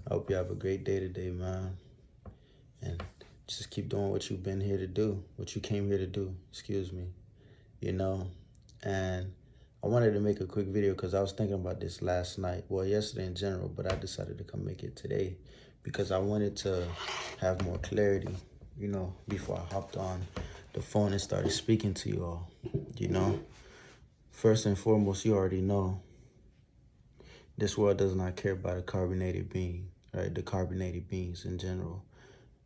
I hope you have a great day today, man. And just keep doing what you've been here to do, what you came here to do, excuse me, you know. And I wanted to make a quick video because I was thinking about this last night, well, yesterday in general, but I decided to come make it today because I wanted to have more clarity, before I hopped on the phone and started speaking to you all, you know. First and foremost, you already know this world does not care about a carbonated being, right? The carbonated beings in general.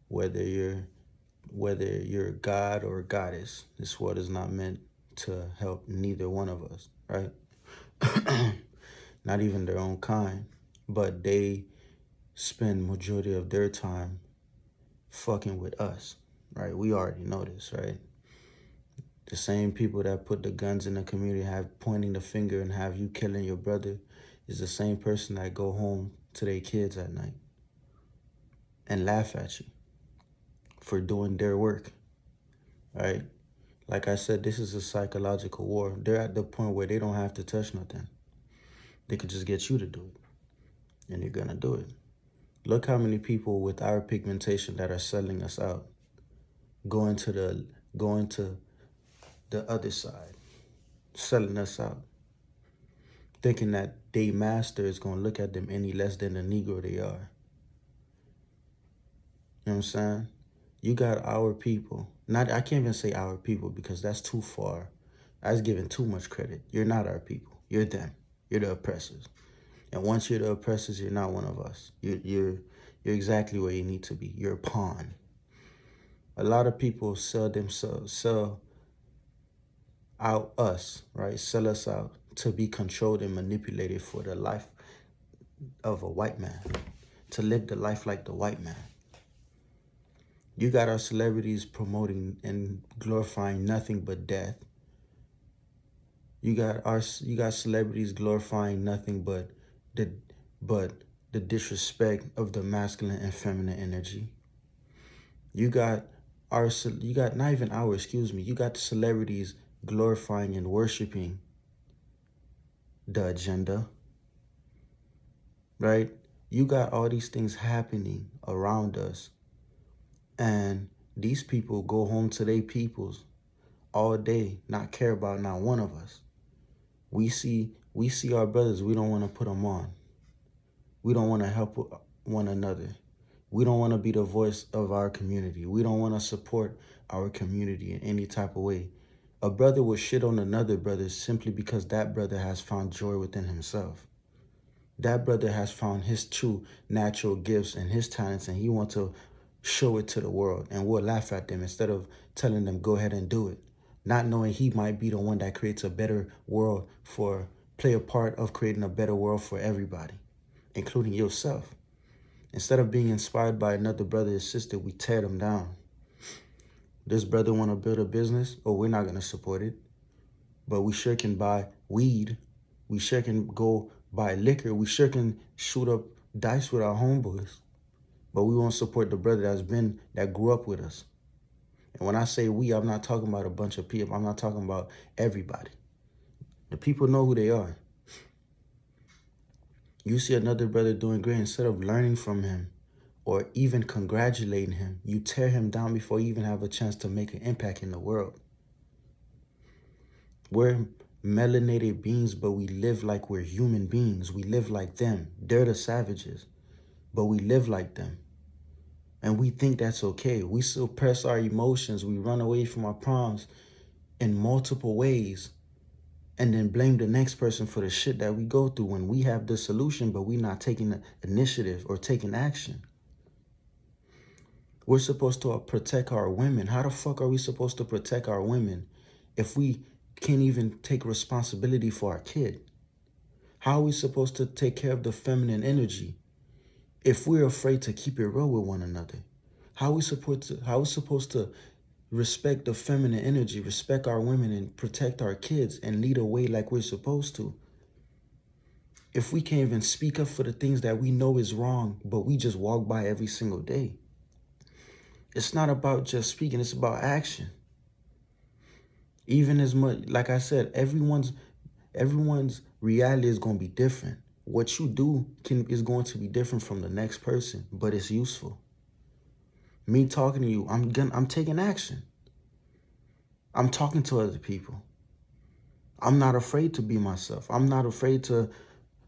Whether you're God or a goddess, this world is not meant to help neither one of us, right? Not even their own kind. But they spend majority of their time fucking with us, right? We already know this, right? The same people that put the guns in the community, have pointing the finger and have you killing your brother, is the same person that go home to their kids at night and laugh at you for doing their work, right? Like I said, this is a psychological war. They're at the point where they don't have to touch nothing. They could just get you to do it, and you're gonna do it. Look how many people with our pigmentation that are selling us out, going to the other side, selling us out, thinking that they master is gonna look at them any less than the Negro they are. You know what I'm saying? You got our people. Not, I can't even say our people because that's too far. That's giving too much credit. You're not our people. You're them. You're the oppressors. And once you're the oppressors, you're not one of us. You're exactly where you need to be. You're a pawn. A lot of people sell out us, right? Sell us out to be controlled and manipulated for the life of a white man, to live the life like the white man. You got our celebrities promoting and glorifying nothing but death. You got celebrities glorifying nothing but the disrespect of the masculine and feminine energy. You got not even our, excuse me, you got the celebrities glorifying and worshiping the agenda, right? You got all these things happening around us, and these people go home to their peoples all day, not care about not one of us. We see our brothers, we don't want to put them on. We don't want to help one another. We don't want to be the voice of our community. We don't want to support our community in any type of way. A brother will shit on another brother simply because that brother has found joy within himself. That brother has found his true natural gifts and his talents, and he wants to show it to the world, and we'll laugh at them instead of telling them go ahead and do it, not knowing he might be the one that creates a better world play a part of creating a better world for everybody, including yourself. Instead of being inspired by another brother or sister, we tear them down. This brother want to build a business? Oh, we're not going to support it. But we sure can buy weed. We sure can go buy liquor. We sure can shoot up dice with our homeboys. But we won't support the brother that grew up with us. And when I say we, I'm not talking about a bunch of people. I'm not talking about everybody. The people know who they are. You see another brother doing great, instead of learning from him or even congratulating him, you tear him down before you even have a chance to make an impact in the world. We're melanated beings, but we live like we're human beings. We live like them. They're the savages, but we live like them. And we think that's okay. We suppress our emotions. We run away from our problems in multiple ways, and then blame the next person for the shit that we go through when we have the solution, but we're not taking the initiative or taking action. We're supposed to protect our women. How the fuck are we supposed to protect our women if we can't even take responsibility for our kid? How are we supposed to take care of the feminine energy if we're afraid to keep it real with one another? How are we supposed to respect the feminine energy, respect our women, and protect our kids and lead a way like we're supposed to, if we can't even speak up for the things that we know is wrong, but we just walk by every single day? It's not about just speaking, it's about action. Even as much, like I said, everyone's reality is going to be different. what you do is going to be different from the next person, but it's useful. Me talking to you, I'm taking action. I'm talking to other people. I'm not afraid to be myself. I'm not afraid to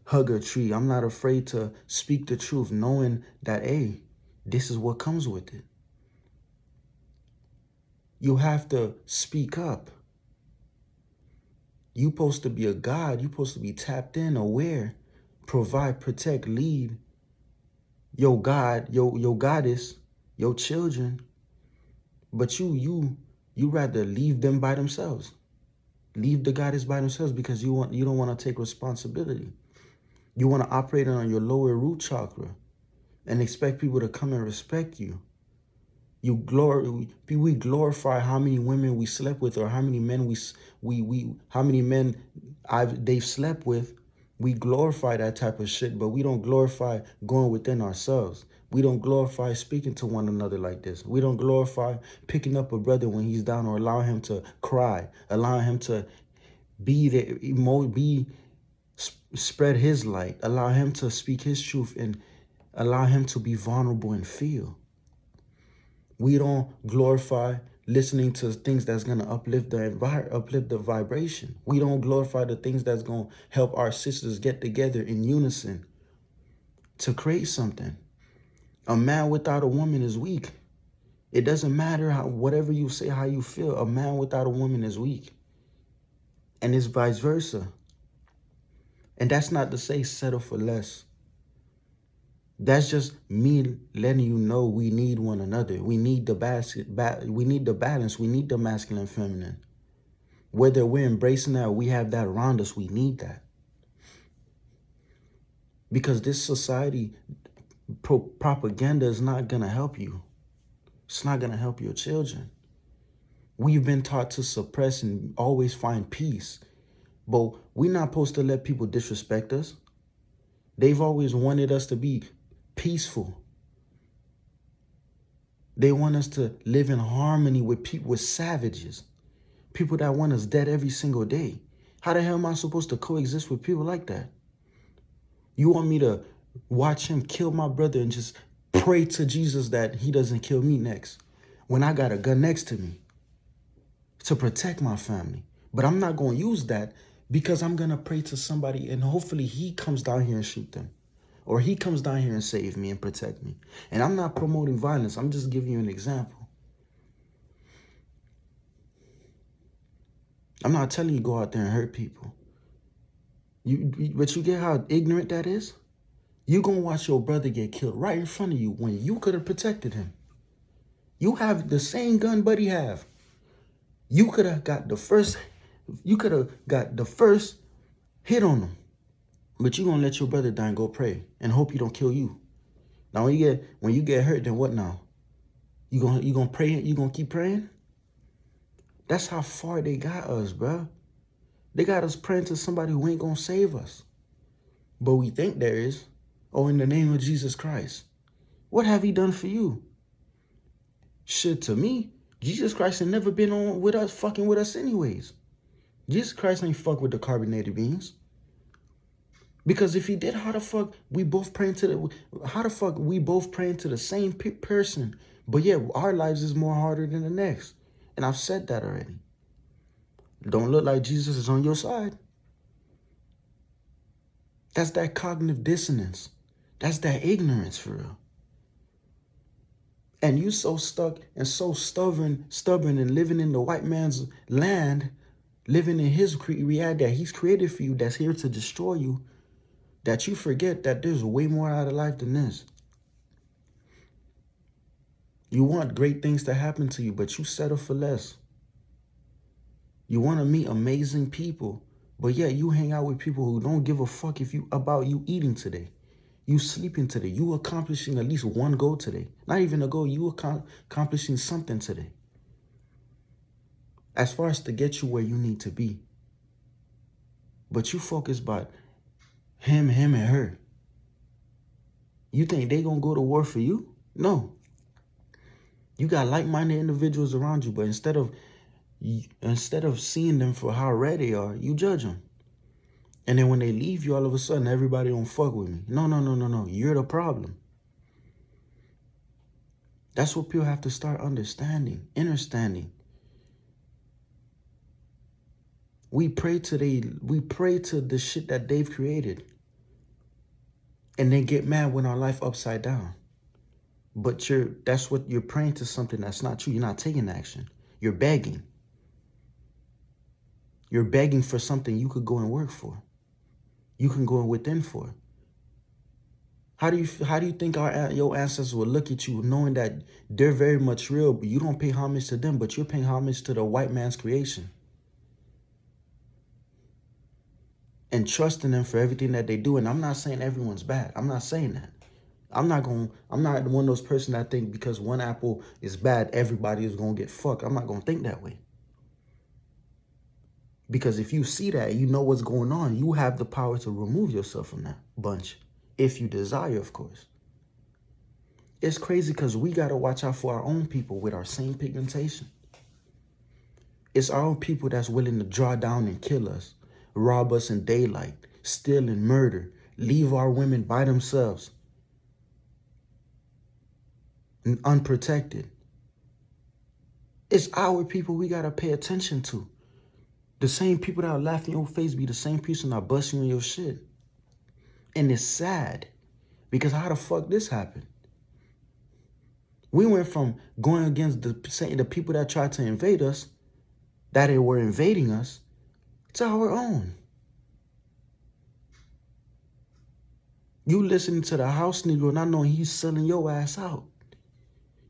hug a tree. I'm not afraid to speak the truth, knowing that, hey, this is what comes with it. You have to speak up. You're supposed to be a God. You're supposed to be tapped in, aware, provide, protect, lead your God, your goddess, your children. But you rather leave them by themselves. Leave the goddess by themselves because you don't want to take responsibility. You want to operate on your lower root chakra and expect people to come and respect you. We glorify how many women we slept with, or how many men they've slept with. We glorify that type of shit, but we don't glorify going within ourselves. We don't glorify speaking to one another like this. We don't glorify picking up a brother when he's down, or allow him to cry, allow him to spread his light, allow him to speak his truth, and allow him to be vulnerable and feel. We don't glorify listening to things that's going to uplift the vibration. We don't glorify the things that's going to help our sisters get together in unison to create something. A man without a woman is weak. It doesn't matter whatever you say, how you feel. A man without a woman is weak. And it's vice versa. And that's not to say settle for less. That's just me letting you know we need one another. We need the we need the balance. We need the masculine and feminine. Whether we're embracing that or we have that around us, we need that. Because this society propaganda is not going to help you. It's not going to help your children. We've been taught to suppress and always find peace. But we're not supposed to let people disrespect us. They've always wanted us to be peaceful. They want us to live in harmony with people, with savages. People that want us dead every single day. How the hell am I supposed to coexist with people like that? You want me to watch him kill my brother and just pray to Jesus that he doesn't kill me next, when I got a gun next to me to protect my family? But I'm not going to use that, because I'm going to pray to somebody and hopefully he comes down here and shoot them. Or he comes down here and save me and protect me. And I'm not promoting violence. I'm just giving you an example. I'm not telling you go out there and hurt people. But you get how ignorant that is? You're going to watch your brother get killed right in front of you when you could have protected him. You have the same gun buddy have. You could have got the first hit on him. But you're going to let your brother die and go pray and hope he don't kill you. Now when you get hurt, then what now? You gonna pray? You gonna keep praying? That's how far they got us, bro. They got us praying to somebody who ain't gonna save us. But we think there is. Oh, in the name of Jesus Christ. What have he done for you? Shit, to me, Jesus Christ ain't never been on with us, fucking with us anyways. Jesus Christ ain't fuck with the carbonated beans. Because if he did, how the fuck we both praying to the same person? But yeah, our lives is more harder than the next. And I've said that already. Don't look like Jesus is on your side. That's that cognitive dissonance. That's that ignorance for real. And you so stuck and so stubborn and living in the white man's land, living in his reality that he's created for you, that's here to destroy you, that you forget that there's way more out of life than this. You want great things to happen to you, but you settle for less. You want to meet amazing people, but yeah, you hang out with people who don't give a fuck about you eating today. You sleeping today. You accomplishing at least one goal today. Not even a goal. You accomplishing something today. As far as to get you where you need to be. But you focus about him, and her. You think they gonna go to war for you? No. You got like-minded individuals around you, but instead of seeing them for how rare they are, you judge them. And then when they leave you, all of a sudden, everybody don't fuck with me. No, no, no, no, no. You're the problem. That's what people have to start understanding, understanding. We pray to the shit that they've created. And then get mad when our life upside down. But that's what you're praying to, something that's not true. You're not taking action. You're begging. You're begging for something you could go and work for. You can go within for. How do you think your ancestors will look at you knowing that they're very much real, but you don't pay homage to them, but you're paying homage to the white man's creation? And trusting them for everything that they do. And I'm not saying everyone's bad. I'm not saying that. I'm not one of those person that think because one apple is bad, everybody is going to get fucked. I'm not going to think that way. Because if you see that, you know what's going on, you have the power to remove yourself from that bunch. If you desire, of course. It's crazy because we got to watch out for our own people with our same pigmentation. It's our own people that's willing to draw down and kill us, rob us in daylight, steal and murder, leave our women by themselves, and unprotected. It's our people we got to pay attention to. The same people that are laughing in your face be the same people that are busting your shit. And it's sad because how the fuck this happened? We went from going against the people that tried to invade us, that they were invading us, to our own. You listening to the house Negro not knowing he's selling your ass out.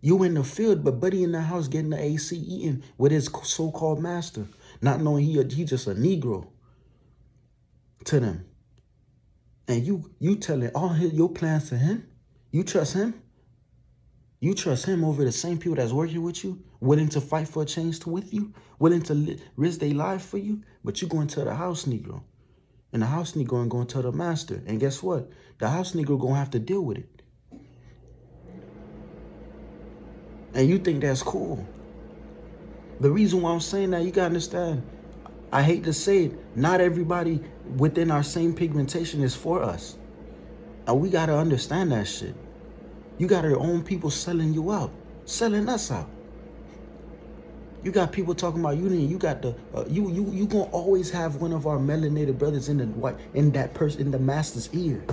You in the field, but buddy in the house getting the AC eating with his so-called master, not knowing he just a Negro to them. And you telling all your plans to him? You trust him? You trust him over the same people that's working with you, willing to fight for a change with you, willing to risk their life for you, but you going to the house Negro. And the house Negro going to tell the master. And guess what? The house Negro going to have to deal with it. And you think that's cool. The reason why I'm saying that, you got to understand, I hate to say it, not everybody within our same pigmentation is for us. And we got to understand that shit. You got your own people selling you out, selling us out. You got people talking about you got the you gonna always have one of our melanated brothers in the master's ear.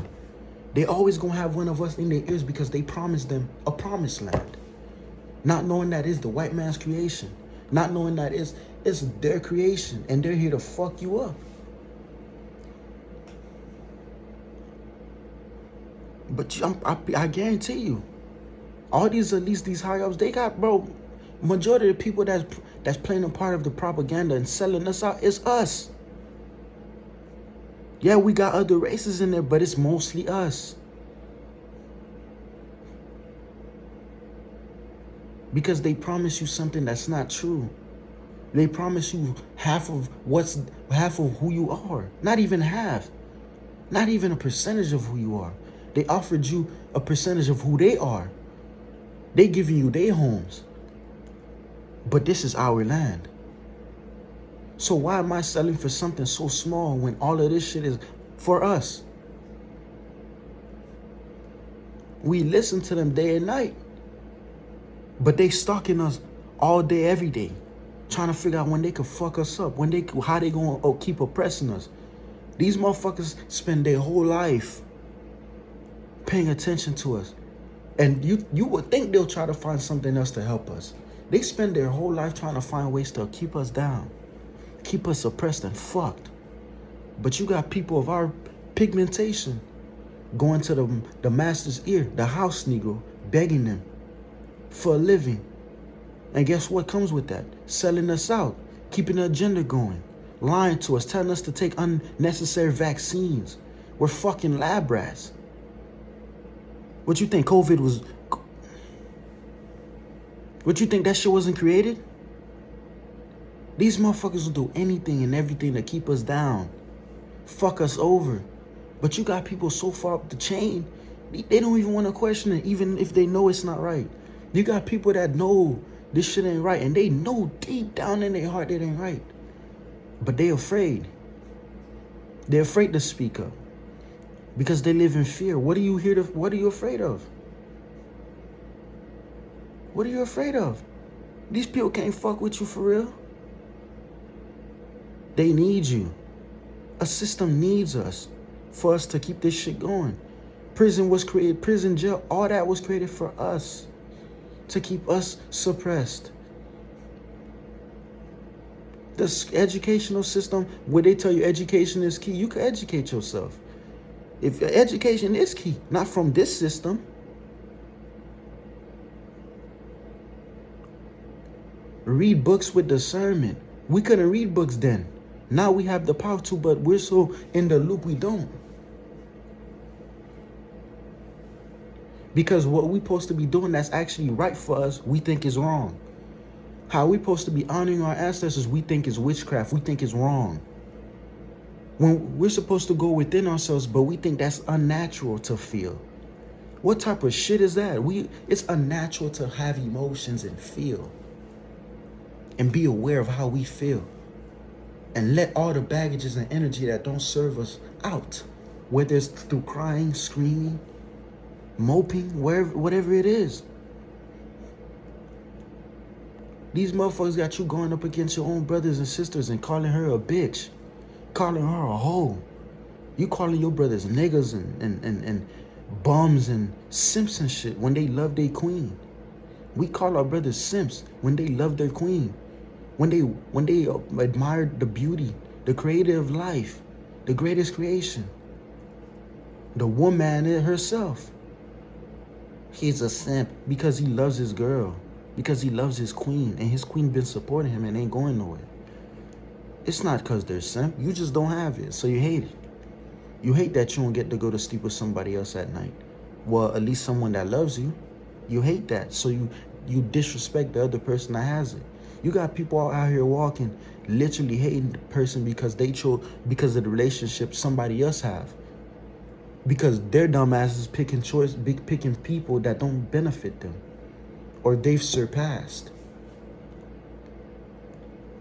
They always gonna have one of us in their ears because they promised them a promised land. Not knowing that is the white man's creation. Not knowing that it's their creation and they're here to fuck you up. But I guarantee you, all these elites, these high ups, they got, bro, majority of the people that's playing a part of the propaganda and selling us out is us. Yeah, we got other races in there, but it's mostly us. Because they promise you something that's not true. They promise you half of who you are. Not even half. Not even a percentage of who you are. They offered you a percentage of who they are. They giving you their homes. But this is our land. So why am I selling for something so small when all of this shit is for us? We listen to them day and night. But they stalking us all day, every day. Trying to figure out when they could fuck us up. How they gonna keep oppressing us. These motherfuckers spend their whole life paying attention to us. And you would think they'll try to find something else to help us. They spend their whole life trying to find ways to keep us down, keep us oppressed and fucked. But you got people of our pigmentation going to the master's ear, the house Negro, begging them for a living. And guess what comes with that? Selling us out, keeping the agenda going, lying to us, telling us to take unnecessary vaccines. We're fucking lab rats. What you think COVID was? What you think that shit wasn't created? These motherfuckers will do anything and everything to keep us down, fuck us over. But you got people so far up the chain, they don't even want to question it, even if they know it's not right. You got people that know this shit ain't right, and they know deep down in their heart it ain't right. But they afraid. They're afraid to speak up because they live in fear. What are you afraid of? What are you afraid of? These people can't fuck with you for real. They need you. A system needs us for us to keep this shit going. Prison was created, prison, jail, all that was created for us, to keep us suppressed. The educational system, where they tell you education is key, you can educate yourself. If education is key, not from this system. Read books with discernment. We couldn't read books then. Now we have the power to, but we're so in the loop we don't. Because what we're supposed to be doing that's actually right for us, we think is wrong. How we're supposed to be honoring our ancestors, we think is witchcraft. We think is wrong. When we're supposed to go within ourselves, but we think that's unnatural to feel. What type of shit is that? It's unnatural to have emotions and feel. And be aware of how we feel. And let all the baggages and energy that don't serve us out. Whether it's through crying, screaming, moping, whatever it is. These motherfuckers got you going up against your own brothers and sisters and calling her a bitch. Calling her a hoe. You calling your brothers niggas and bums and simps and shit when they love their queen. We call our brothers simps when they love their queen. When they admire the beauty, the creator of life, the greatest creation. The woman herself. He's a simp because he loves his girl. Because he loves his queen. And his queen been supporting him and ain't going nowhere. It's not because they're simp. You just don't have it, so you hate it. You hate that you don't get to go to sleep with somebody else at night. Well, at least someone that loves you. You hate that, so you disrespect the other person that has it. You got people out here walking, literally hating the person because they chose, because of the relationship somebody else have. Because their dumb asses picking people that don't benefit them. Or they've surpassed.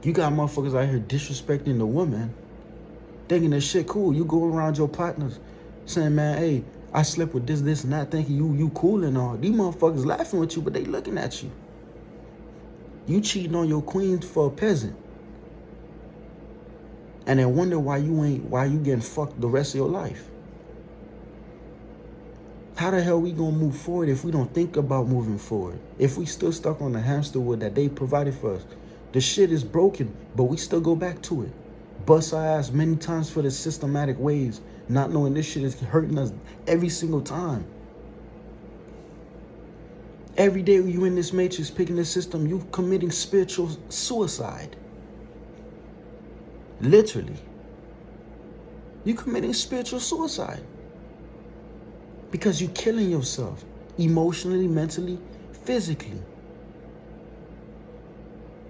You got motherfuckers out here disrespecting the woman, thinking that shit cool. You go around your partners saying, man, hey, I slept with this, and that, thinking you cool and all. These motherfuckers laughing with you, but they looking at you. You cheating on your queen for a peasant. And then wonder why you getting fucked the rest of your life. How the hell we gonna move forward if we don't think about moving forward? If we still stuck on the hamster wheel that they provided for us? The shit is broken, but we still go back to it. Bust our ass many times for the systematic ways, not knowing this shit is hurting us every single time. Every day you in this matrix picking this system, you committing spiritual suicide. Literally. You committing spiritual suicide. Because you're killing yourself. Emotionally, mentally, physically.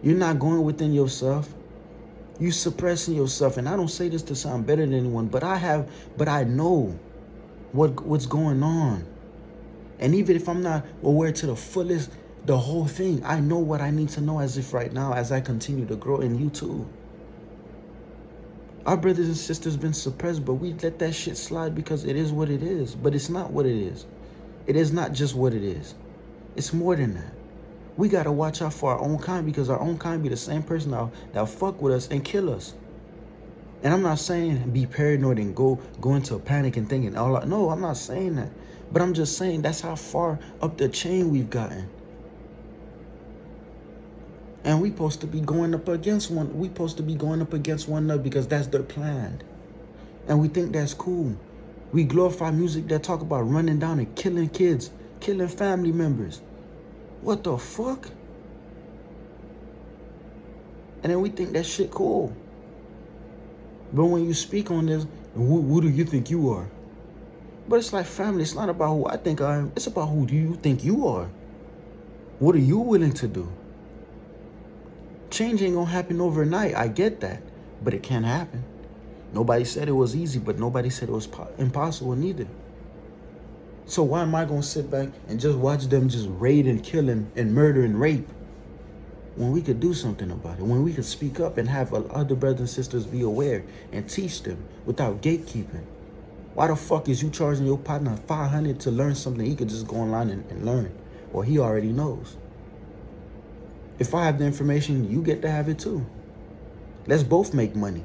You're not going within yourself. You suppressing yourself. And I don't say this to sound better than anyone, but I know what's going on. And even if I'm not aware to the fullest, the whole thing, I know what I need to know as if right now, as I continue to grow, and you too. Our brothers and sisters been suppressed, but we let that shit slide because it is what it is. But it's not what it is. It is not just what it is. It's more than that. We got to watch out for our own kind, because our own kind be the same person that'll fuck with us and kill us. And I'm not saying be paranoid and go into a panic and thinking, oh, no, I'm not saying that. But I'm just saying that's how far up the chain we've gotten. And we supposed to be going up against one another because that's their plan. And we think that's cool. We glorify music that talk about running down and killing kids, killing family members. What the fuck? And then we think that shit cool. But when you speak on this, who do you think you are? But it's like, family, it's not about who I think I am. It's about who do you think you are. What are you willing to do? Change ain't gonna happen overnight. I get that. But it can happen. Nobody said it was easy, but nobody said it was impossible neither. So why am I gonna sit back and just watch them just raid and kill and murder and rape? when we could do something about it, when we could speak up and have other brothers and sisters be aware and teach them without gatekeeping? Why the fuck is you charging your partner $500 to learn something he could just go online and learn, or he already knows? If I have the information, you get to have it too. Let's both make money.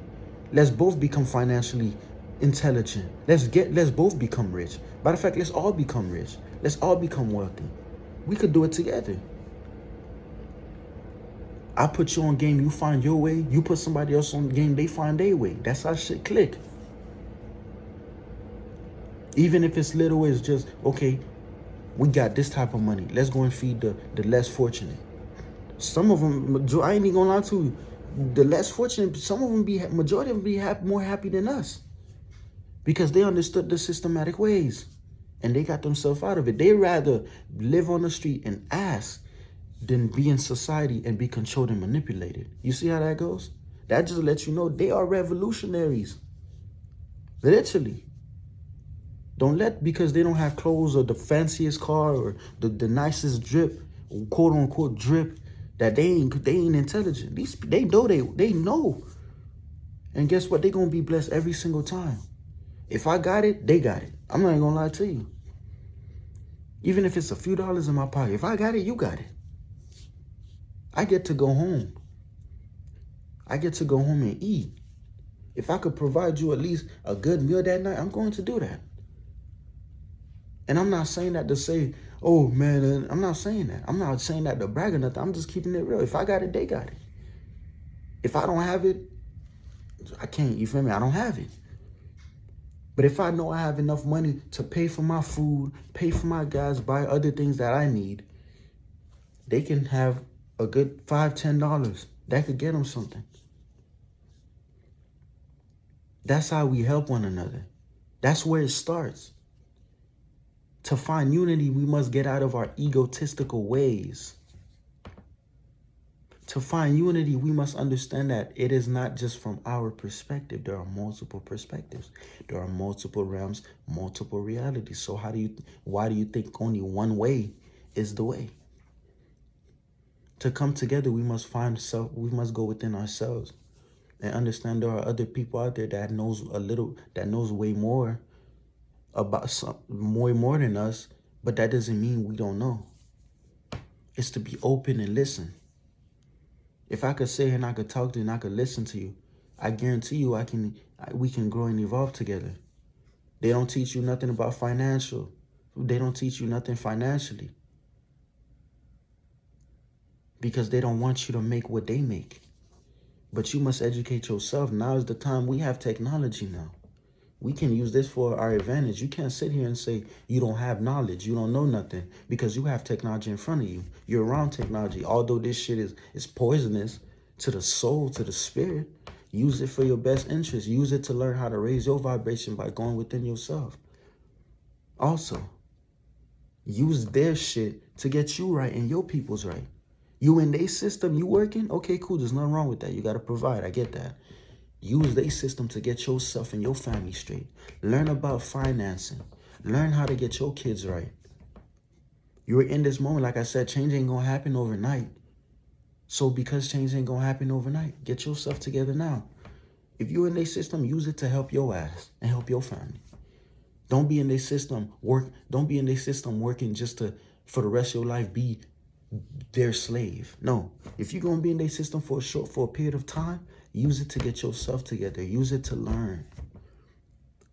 Let's both become financially intelligent. Let's both become rich. Matter of fact, let's all become rich. Let's all become wealthy. We could do it together. I put you on game, you find your way. You put somebody else on game, they find their way. That's how shit click. Even if it's little, it's just, okay, we got this type of money. Let's go and feed the less fortunate. Some of them, I ain't even gonna lie to you, the less fortunate, some of them majority of them be more happy than us. Because they understood the systematic ways. And they got themselves out of it. They rather live on the street and ask than be in society and be controlled and manipulated. You see how that goes? That just lets you know they are revolutionaries. Literally. Don't let, because they don't have clothes or the fanciest car or the nicest drip, quote unquote drip, that they ain't intelligent. They know. And guess what? They gonna be blessed every single time. If I got it, they got it. I'm not even gonna lie to you. Even if it's a few dollars in my pocket, if I got it, you got it. I get to go home. I get to go home and eat. If I could provide you at least a good meal that night, I'm going to do that. And I'm not saying that to say, oh man, I'm not saying that. I'm not saying that to brag or nothing. I'm just keeping it real. If I got it, they got it. If I don't have it, I can't, you feel me? I don't have it. But if I know I have enough money to pay for my food, pay for my gas, buy other things that I need, they can have a good $5, $10. That could get them something. That's how we help one another. That's where it starts. To find unity, we must get out of our egotistical ways. To find unity, we must understand that it is not just from our perspective. There are multiple perspectives. There are multiple realms, multiple realities. So why do you think only one way is the way? To come together, we must go within ourselves and understand there are other people out there that knows way more about way more than us, but that doesn't mean we don't know. It's to be open and listen. If I could sit here and I could talk to you and I could listen to you, I guarantee you we can grow and evolve together. They don't teach you nothing about financial. They don't teach you nothing financially. Because they don't want you to make what they make. But you must educate yourself. Now is the time. We have technology now. We can use this for our advantage. You can't sit here and say you don't have knowledge, you don't know nothing, because you have technology in front of you. You're around technology. Although this shit is poisonous to the soul, to the spirit, use it for your best interest. Use it to learn how to raise your vibration by going within yourself. Also, use their shit to get you right and your people's right. You in their system, you working? Okay, cool. There's nothing wrong with that. You got to provide. I get that. Use their system to get yourself and your family straight. Learn about financing. Learn how to get your kids right. You're in this moment. Like I said, change ain't going to happen overnight. So because change ain't going to happen overnight, get yourself together now. If you're in their system, use it to help your ass and help your family. Don't be in their system working just for the rest of your life be their slave. No. If you're going to be in their system for a period of time, use it to get yourself together. Use it to learn.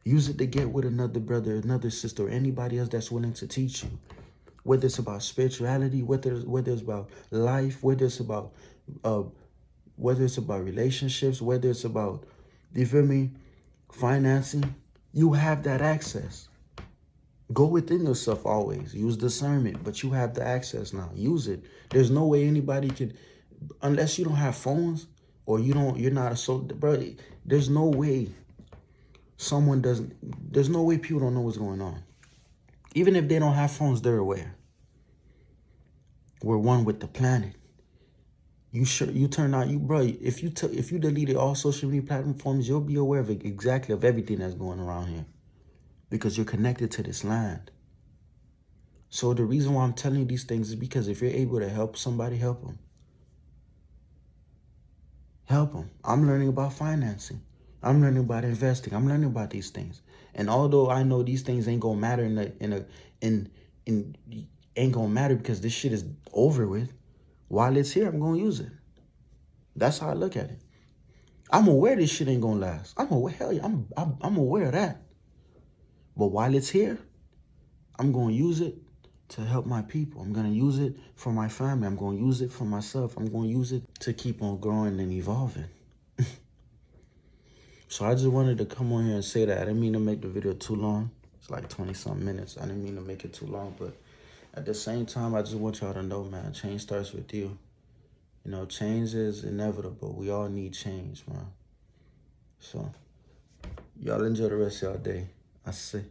Use it to get with another brother, another sister, or anybody else that's willing to teach you. Whether it's about spirituality, whether it's about life, whether it's about relationships, whether it's about, you feel me, financing, you have that access. Go within yourself always. Use discernment, but you have the access now. Use it. There's no way anybody could, unless you don't have phones or you're not a soul, bro. There's no way there's no way people don't know what's going on. Even if they don't have phones, they're aware. We're one with the planet. If you deleted all social media platforms, you'll be aware of exactly of everything that's going around here. Because you're connected to this land. So the reason why I'm telling you these things is because if you're able to help somebody, help them. Help them. I'm learning about financing. I'm learning about investing. I'm learning about these things. And although I know these things ain't gonna matter in ain't gonna matter because this shit is over with, while it's here, I'm gonna use it. That's how I look at it. I'm aware this shit ain't gonna last. I'm aware, hell yeah, I'm aware of that. But while it's here, I'm gonna use it to help my people. I'm gonna use it for my family. I'm gonna use it for myself. I'm gonna use it to keep on growing and evolving. So I just wanted to come on here and say that. I didn't mean to make the video too long. It's like 20-something minutes. I didn't mean to make it too long, but at the same time, I just want y'all to know, man, change starts with you. You know, change is inevitable. We all need change, man. So, y'all enjoy the rest of y'all day. I see.